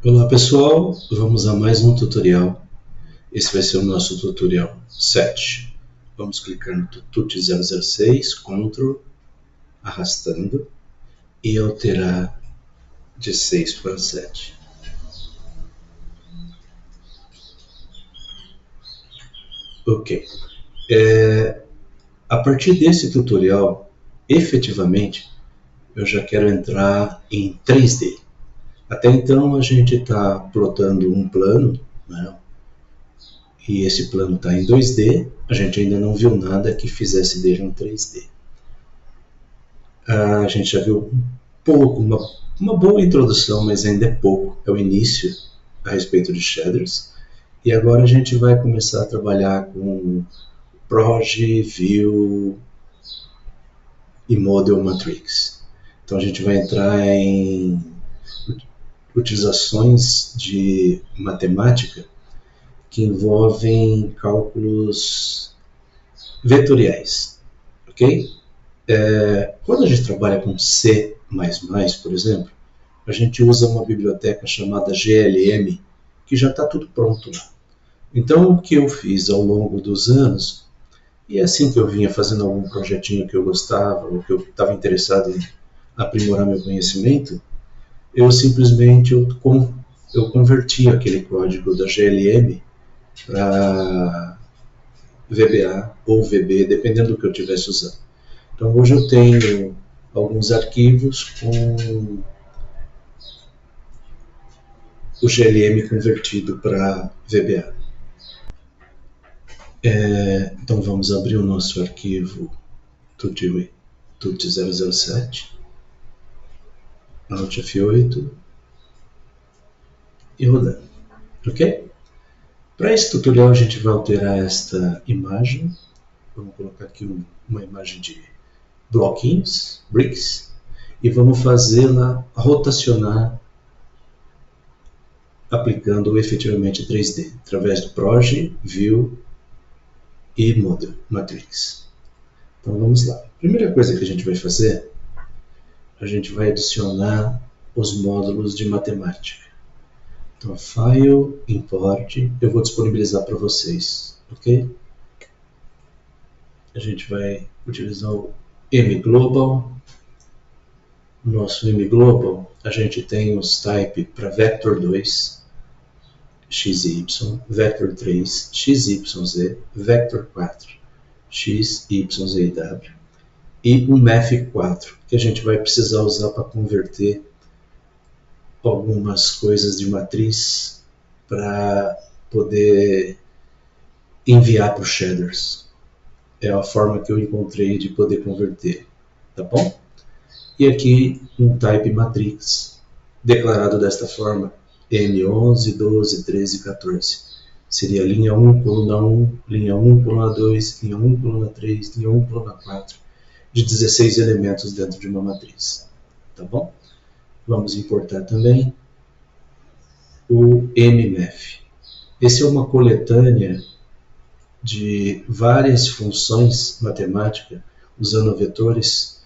Olá pessoal, vamos a mais um tutorial. Esse vai ser o nosso tutorial 7. Vamos clicar no TUT 006, Ctrl, arrastando e alterar de 6 para 7. Ok. A partir desse tutorial, efetivamente, eu já quero entrar em 3D. Até então a gente está plotando um plano, né? E esse plano está em 2D, a gente ainda não viu nada que fizesse dele um 3D. A gente já viu um pouco, uma boa introdução, mas ainda é pouco, é o início a respeito de shaders. E agora a gente vai começar a trabalhar com Proj, View e Model Matrix. Então a gente vai entrar em utilizações de matemática que envolvem cálculos vetoriais, ok? Quando a gente trabalha com C++, por exemplo, a gente usa uma biblioteca chamada GLM, que já está tudo pronto lá. Então, o que eu fiz ao longo dos anos, e é assim que eu vinha fazendo algum projetinho que eu gostava, ou que eu estava interessado em aprimorar meu conhecimento, eu simplesmente eu converti aquele código da GLM para VBA ou VB, dependendo do que eu estivesse usando. Então hoje eu tenho alguns arquivos com o GLM convertido para VBA. Então vamos abrir o nosso arquivo TUT 007, Alt F8 e rodando. Ok? Para esse tutorial a gente vai alterar esta imagem. Vamos colocar aqui uma imagem de bloquinhos, bricks, e vamos fazê-la rotacionar aplicando efetivamente 3D, através do Proj, View e Model Matrix. Então vamos lá. A primeira coisa que a gente vai fazer, a gente vai adicionar os módulos de matemática. Então, File, Import, eu vou disponibilizar para vocês, ok? A gente vai utilizar o mglobal. No nosso mglobal, a gente tem os type para Vector 2, XY, Vector 3, XYZ, Vector 4, XYZW e o Math4, que a gente vai precisar usar para converter algumas coisas de matriz para poder enviar para os shaders. É a forma que eu encontrei de poder converter, tá bom? E aqui um type matrix, declarado desta forma, M11, 12, 13 e 14. Seria linha 1, coluna 1, linha 1, coluna 2, linha 1, coluna 3, linha 1, coluna 4, de 16 elementos dentro de uma matriz. Tá bom? Vamos importar também o mmaf. Esse é uma coletânea de várias funções matemáticas usando vetores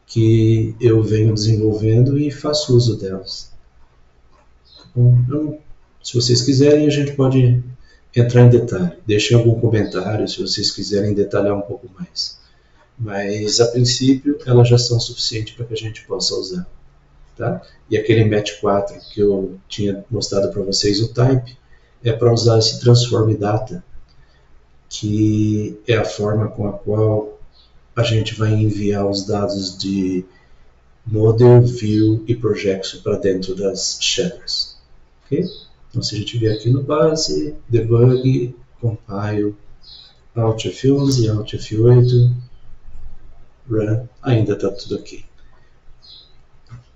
que eu venho desenvolvendo e faço uso delas. Bom, então, se vocês quiserem, a gente pode entrar em detalhe. Deixem algum comentário se vocês quiserem detalhar um pouco mais. Mas, a princípio, elas já são suficientes para que a gente possa usar. Tá? E aquele Mat4 que eu tinha mostrado para vocês, o type, é para usar esse transform data, que é a forma com a qual a gente vai enviar os dados de Model, View e Projection para dentro das shaders. Okay? Então, se a gente vier aqui no base, debug, compile, Alt F11, Alt F8, run, ainda está tudo aqui.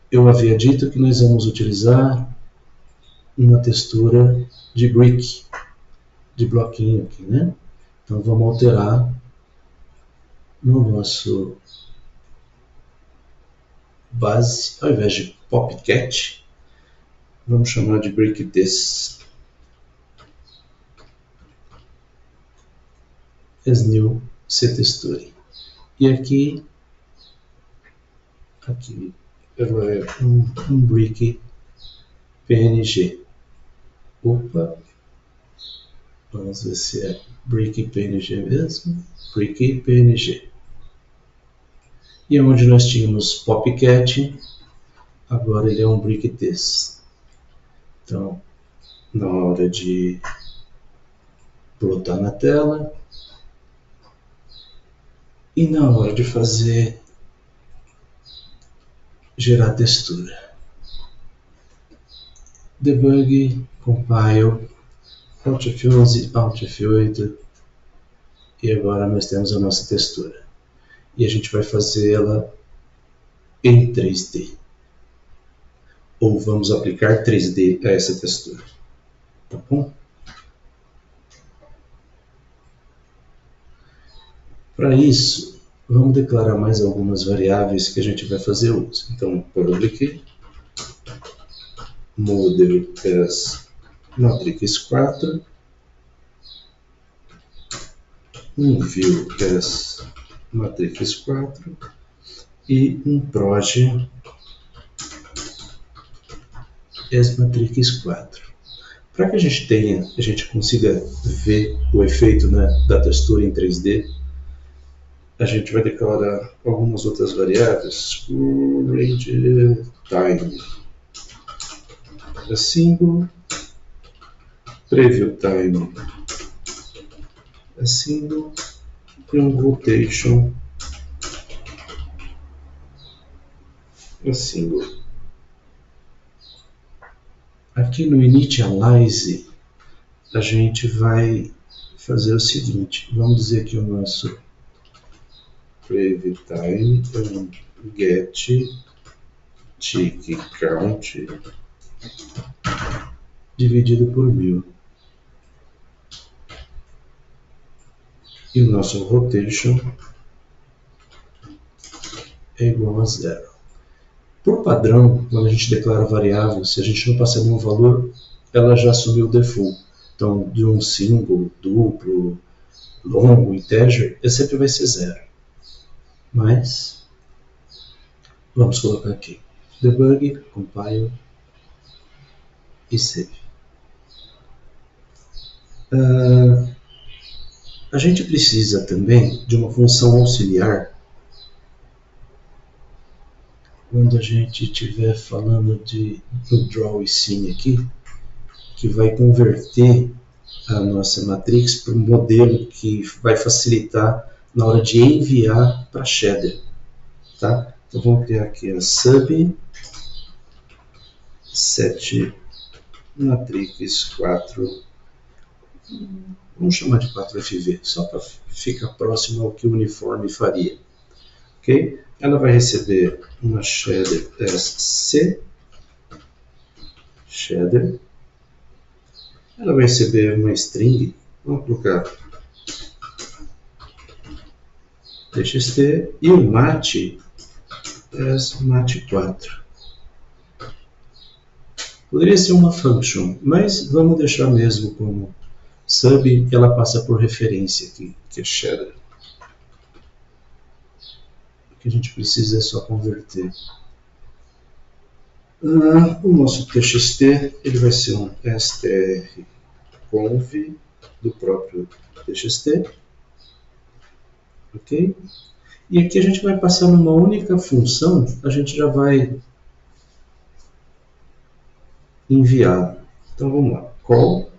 Eu havia dito que nós vamos utilizar uma textura de brick, de bloquinho aqui, né? Então vamos alterar no nosso base, ao invés de popcat, vamos chamar de brick this as new ctexture. E aqui ela é um brick PNG. Opa, vamos ver se é brick PNG mesmo. Brick PNG. E onde nós tínhamos Popcat, agora ele é um brick text. Então, na hora de plotar na tela e na hora de fazer gerar textura. Debug, compile, Alt F11, Alt F8 e agora nós temos a nossa textura. E a gente vai fazê-la em 3D. Ou vamos aplicar 3D a essa textura. Tá bom? Para isso, vamos declarar mais algumas variáveis que a gente vai fazer uso. Então, public model as matrix 4, um view as matrix 4 e um proj as matrix 4. Para que a gente consiga ver o efeito, né, da textura em 3D, a gente vai declarar algumas outras variáveis. Range time, single, preview time, single, e um rotation single. Aqui no initialize a gente vai fazer o seguinte, vamos dizer que o nosso preview time é um get tick count dividido por 1000. E o nosso rotation é igual a 0. Por padrão, quando a gente declara variável, se a gente não passar nenhum valor, ela já assumiu o default. Então, de um single, duplo, longo, integer, ele sempre vai ser 0. Mas, vamos colocar aqui. Debug, compile e save. A gente precisa também de uma função auxiliar quando a gente estiver falando do draw e scene aqui, que vai converter a nossa matrix para um modelo que vai facilitar na hora de enviar para shader, tá? Então vamos criar aqui a sub set matrix 4, vamos chamar de 4FV, só para ficar próximo ao que o uniforme faria, ok? Ela vai receber uma shader SC, shader. Ela vai receber uma string, vamos colocar txt e o mat mat4. Poderia ser uma function, mas vamos deixar mesmo como sub e ela passa por referência aqui, que é shader. O que a gente precisa é só converter. O nosso txt ele vai ser um strconv do próprio txt, ok? E aqui a gente vai passar numa única função, a gente já vai enviar. Então vamos lá, call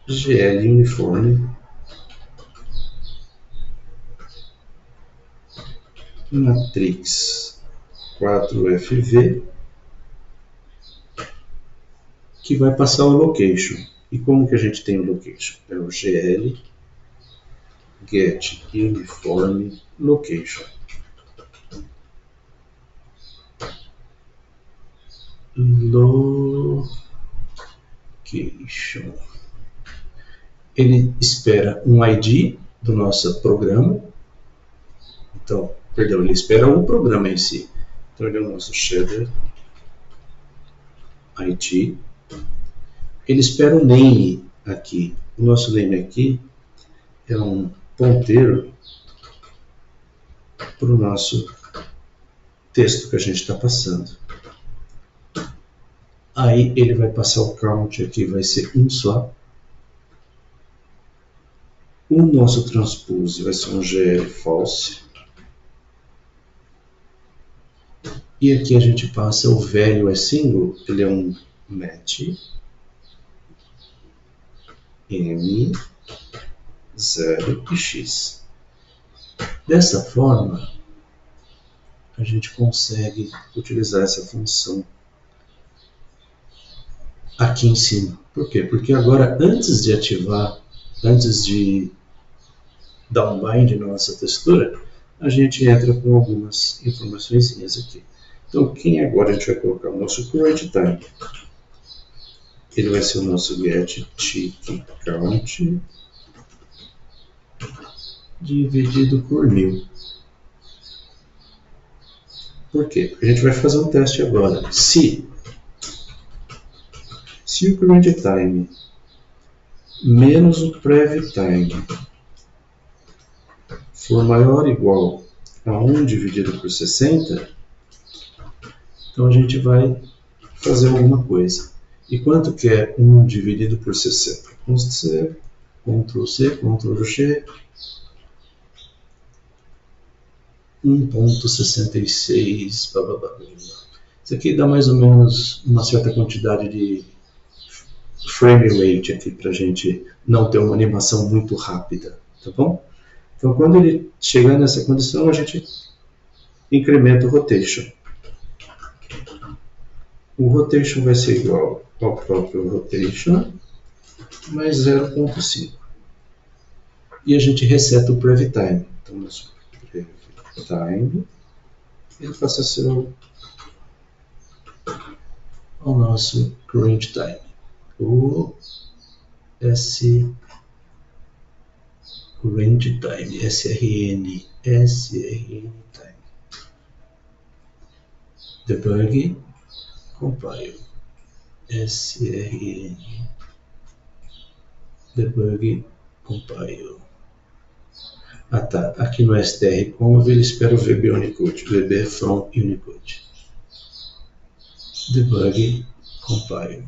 gl uniforme matrix 4FV, que vai passar o location. E como que a gente tem o location? É o gl get uniforme location. Location. Ele espera um ID do nosso programa. Então, perdão, ele espera o programa em si. Então ele é o nosso shader ID. Ele espera o name aqui. O nosso name aqui é um ponteiro para o nosso texto que a gente está passando. Aí ele vai passar o count aqui, vai ser um só. O nosso transpose vai ser um GL false. E aqui a gente passa o velho é single, ele é um match M 0 e X. Dessa forma, a gente consegue utilizar essa função aqui em cima. Por quê? Porque agora, antes de ativar, antes de dar um bind na nossa textura, a gente entra com algumas informações aqui. Então, aqui agora a gente vai colocar o nosso current time. Ele vai ser o nosso get tick count dividido por 1000. Por quê? Porque a gente vai fazer um teste agora. Se o current time menos o prev time for maior ou igual a 1 dividido por 60, então a gente vai fazer alguma coisa. E quanto que é 1 dividido por 60? Ctrl C, Ctrl G, 1.66, blá blá blá. Isso aqui dá mais ou menos uma certa quantidade de frame rate aqui para a gente não ter uma animação muito rápida, tá bom? Então quando ele chegar nessa condição, a gente incrementa o rotation. O rotation vai ser igual ao próprio rotation mais 0.5. E a gente reseta o prev time. Então, nosso prev time, ele passa a ser o nosso current time. O current time, SRN time. Debug, compile, SRN, debug, compile. Ah tá, aqui no strconv ele espera o VB Unicode, VB from Unicode. Debug, compile.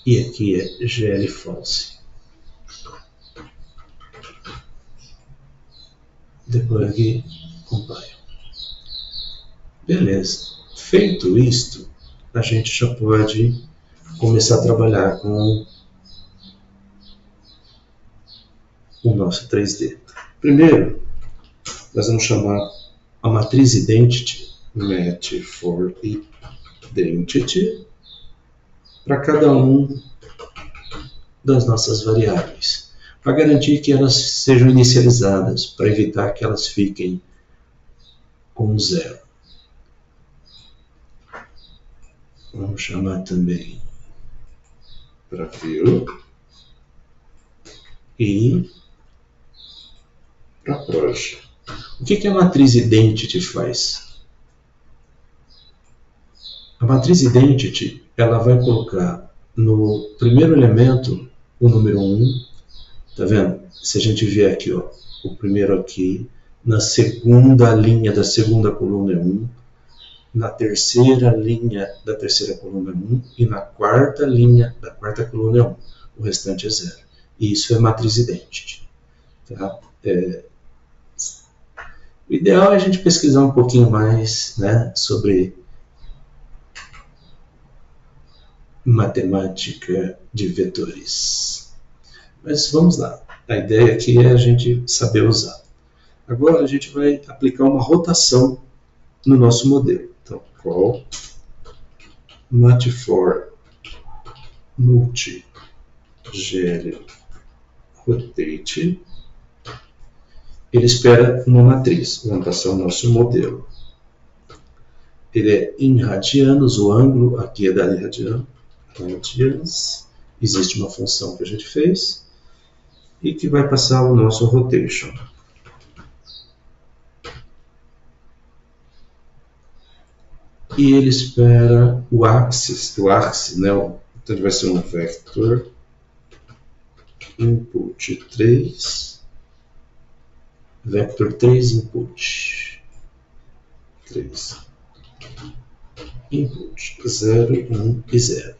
E aqui é GL false. Debug, compile. Beleza. Feito isto, a gente já pode começar a trabalhar com o nosso 3D. Primeiro, nós vamos chamar a matriz identity, match for identity, para cada um das nossas variáveis, para garantir que elas sejam inicializadas, para evitar que elas fiquem com 0. Vamos chamar também para view e para proj. O que a matriz identity faz? A matriz identity ela vai colocar no primeiro elemento o número 1. Tá vendo? Se a gente vier aqui, ó, o primeiro aqui, na segunda linha da segunda coluna é 1, na terceira linha da terceira coluna é 1 e na quarta linha da quarta coluna é 1. O restante é 0. E isso é matriz identity. Tá? O ideal é a gente pesquisar um pouquinho mais, né, sobre matemática de vetores. Mas vamos lá. A ideia aqui é a gente saber usar. Agora a gente vai aplicar uma rotação no nosso modelo. Então, call mat4 multi gl rotate. Ele espera uma matriz. Vamos passar o nosso modelo. Ele é em radianos, o ângulo aqui é dado em radianos. Existe uma função que a gente fez e que vai passar o nosso rotation. E ele espera o axis, né? Então ele vai ser um vector input 3, vector 3 input 3. input 0, 1 e 0.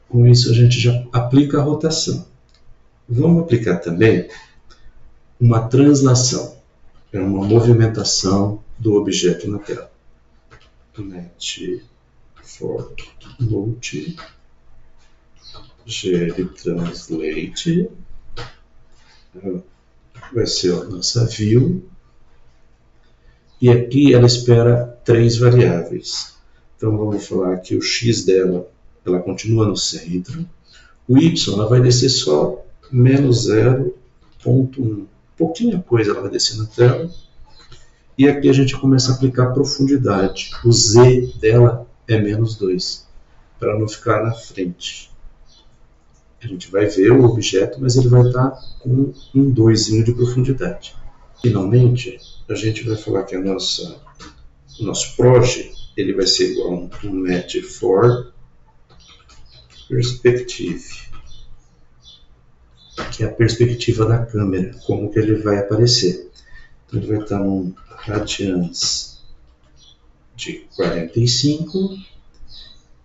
Com isso a gente já aplica a rotação. Vamos aplicar também uma translação, é uma movimentação do objeto na tela. Net for multi gtranslate vai ser a nossa view, e aqui ela espera 3 variáveis. Então vamos falar que o x dela ela continua no centro, o y ela vai descer só menos 0,1, pouquinha coisa ela vai descer na tela, e aqui a gente começa a aplicar profundidade. O z dela é menos 2, para não ficar na frente. A gente vai ver o objeto, mas ele vai estar com um 2 de profundidade. Finalmente, a gente vai falar que o nosso proj ele vai ser igual a um match for perspective, que é a perspectiva da câmera, como que ele vai aparecer. Então ele vai estar num radians de 45,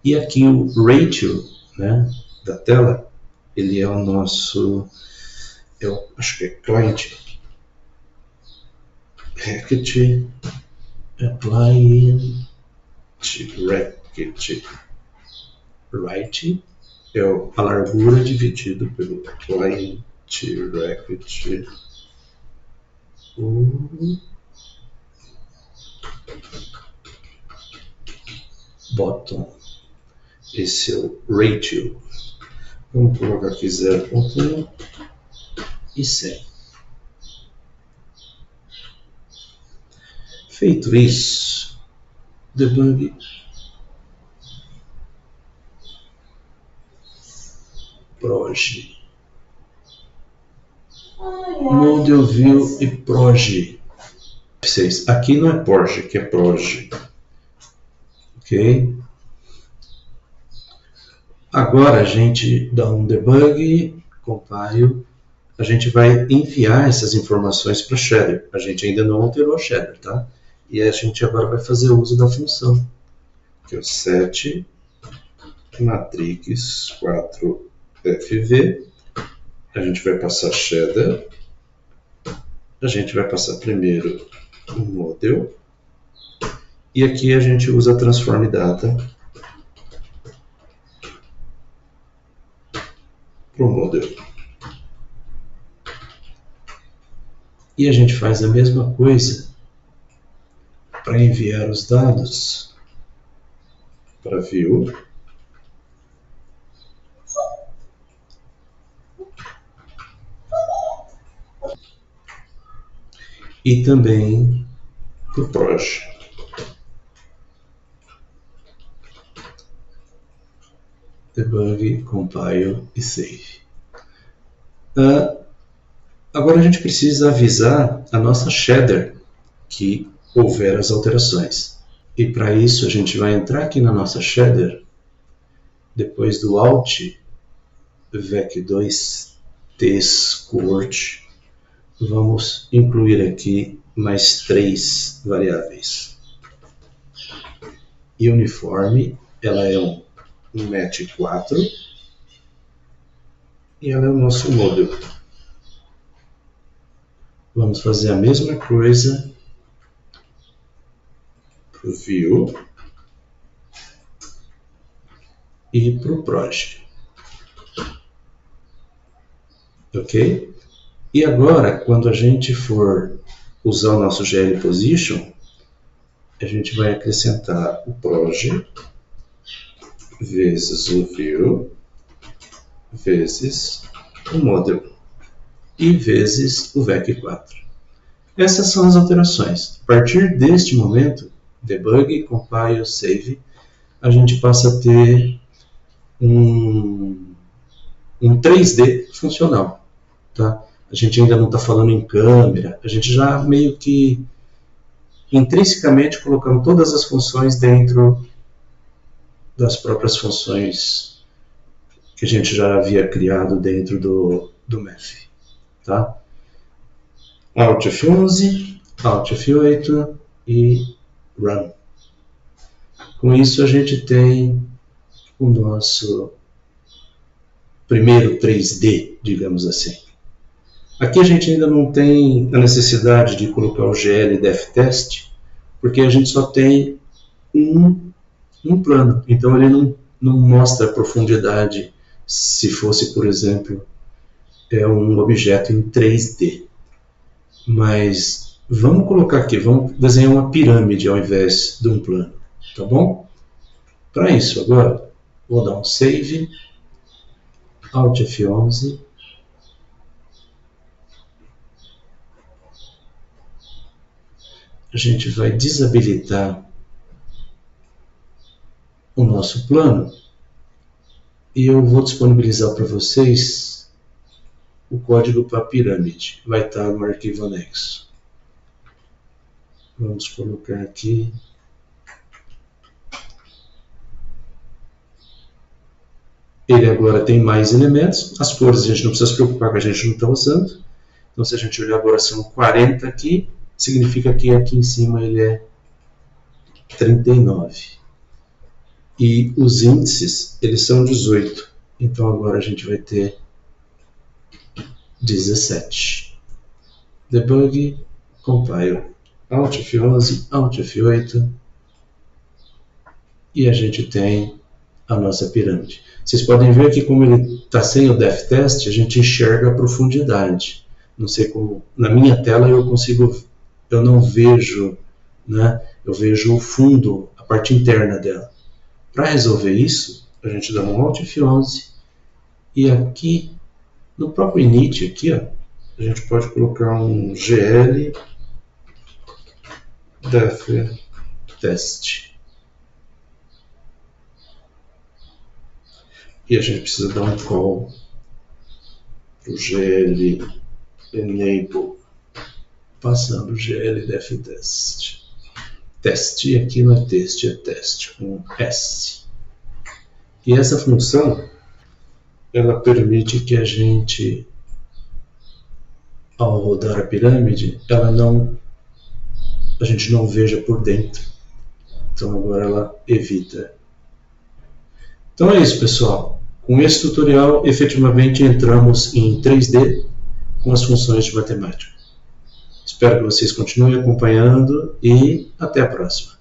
e aqui o ratio, né, da tela, ele é o nosso, acho que é client package applying bracket right, é a largura dividido pelo client bracket bottom. Esse é o ratio. Vamos colocar aqui 0,1 e 100. Feito isso, debug proj, model view e proj. Aqui não é proj, aqui é proj. Ok? Agora a gente dá um debug, compile, a gente vai enviar essas informações para shader. A gente ainda não alterou a shader, tá? E a gente agora vai fazer uso da função, que é o set matrix 4fv. A gente vai passar shader. A gente vai passar primeiro o model. E aqui a gente usa a transform data para o model. E a gente faz a mesma coisa para enviar os dados para view e também para o proj. Debug, compile e save. Agora a gente precisa avisar a nossa shader que houver as alterações. E para isso a gente vai entrar aqui na nossa shader, depois do Alt, VEC2, tscoort, vamos incluir aqui mais 3 variáveis. Uniforme, ela é um match 4 e ela é o nosso model. Vamos fazer a mesma coisa para o view e para o proj. Ok? E agora, quando a gente for usar o nosso GL Position, a gente vai acrescentar o proj vezes o view vezes o model e vezes o VEC4. Essas são as alterações. A partir deste momento, debug, compile, save, a gente passa a ter um 3D funcional. Tá? A gente ainda não está falando em câmera, a gente já meio que intrinsecamente colocando todas as funções dentro das próprias funções que a gente já havia criado dentro do Math. Tá? Alt F11, Alt F8 e Run. Com isso a gente tem o nosso primeiro 3D, digamos assim. Aqui a gente ainda não tem a necessidade de colocar o GL Depth Test, porque a gente só tem um plano, então ele não mostra a profundidade se fosse, por exemplo, um objeto em 3D. Mas vamos colocar aqui, vamos desenhar uma pirâmide ao invés de um plano, tá bom? Para isso, agora, vou dar um Save, Alt F11, a gente vai desabilitar o nosso plano e eu vou disponibilizar para vocês o código para a pirâmide. Vai estar no arquivo anexo. Vamos colocar aqui. Ele agora tem mais elementos. As cores a gente não precisa se preocupar, que a gente não está usando. Então, se a gente olhar agora, são 40 aqui. Significa que aqui em cima ele é 39. E os índices, eles são 18. Então agora a gente vai ter 17. Debug, Compile. Alt F11, Alt F8. E a gente tem a nossa pirâmide. Vocês podem ver que como ele está sem o Depth Test, a gente enxerga a profundidade. Não sei como, na minha tela eu não vejo, né? Eu vejo o fundo, a parte interna dela. Para resolver isso, a gente dá um Alt F11 e aqui no próprio init aqui, ó, a gente pode colocar um GL Depth Test. E a gente precisa dar um call para o GL Enable, passando o GL Depth Test. Teste, aqui não é teste, é teste, com S. E essa função, ela permite que a gente, ao rodar a pirâmide, a gente não veja por dentro. Então agora ela evita. Então é isso, pessoal. Com esse tutorial, efetivamente entramos em 3D com as funções de matemática. Espero que vocês continuem acompanhando e até a próxima.